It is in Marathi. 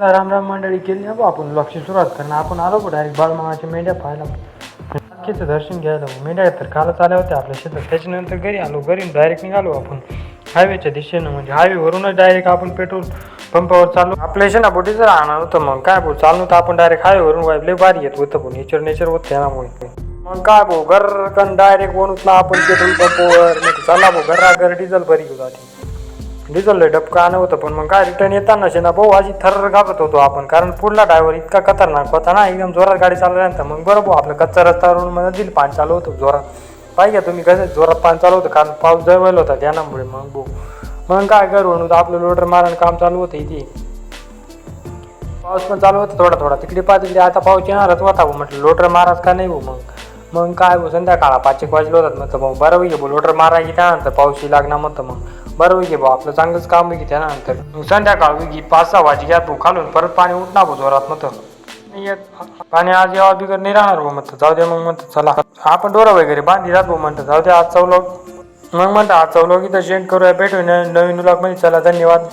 राम राम मंडळी केली ना आपण ब्लॉगची सुरुवात करणं. आपण आलो डायरेक्ट बाळमामाच्या मेंढ्या पाहायला, नक्कीचं दर्शन घ्यायला. मेंढ्या तर कालच आल्या होत्या आपल्या शेतात. त्याच्यानंतर घरी आलो. घरी डायरेक्ट निघालो आपण हायवेच्या दिशेनं, म्हणजे हायवेवरूनच डायरेक्ट आपण पेट्रोल पंपावर चालू. आपल्या शेणापोटी जर आणणार होतं मग काय भाऊ चालू तर आपण डायरेक्ट हायवेवरून वाईफले बारी येत होतं भाऊ. नेचर होत त्यामुळे मग काय भाऊ घरकन डायरेक्ट वणूतला आपण पेट्रोल पंपावर चला भाऊ घर डिझेल भरी घेऊ जाते. डिझेल डबका आणत होतं पण मग काय रिटर्न येताना शेना भाऊ आजी थर्र घाबरत होतो आपण, कारण पुढला ड्रायव्हर इतका खतरनाक होता ना, एकदम जोरात गाडी चालवल्यानंतर मग बरोबर आपलं कच्चा रस्त्यावरून मध्ये दिल पाणी चालू होतं जोरात. पाहिजे तुम्ही कसं जोरात पाणी चालू होतं कारण पाऊस जवळ होता त्यामुळे. मग भाऊ मग काय घर म्हणून आपलं लोडर मारण काम चालू होतं इथे. पाऊस पण चालू होता थोडा थोडा तिकडे तिकडे. आता पाऊस येणारच होता भाऊ. म्हटलं लोटर माराच का नाही भाऊ. मग काय भाऊ संध्याकाळ 5 वाजले होतात. म्हटलं भाऊ बरं होई भाऊ लोटर मारा की त्यानंतर पाऊसही लागणार म्हणतं. मग बरं होई भाऊ आपलं चांगलंच काम होई की त्यानंतर. संध्याकाळ होई 5-6 वाजे घ्या भाऊ खालून परत पाणी उठणार भाऊ जोरात म्हणतं. पाणी आज यावा बिगर नाही राहणार भाऊ म्हणतं. जाऊ दे मग म्हणतं चला आपण डोरं वगैरे बांधी राहत भाऊ म्हणतं. जाऊ दे आज चौलग मग म्हणतं आज चौलग इथं शेंड करूया. भेटू नवीन ब्लॉग मध्ये. चला धन्यवाद.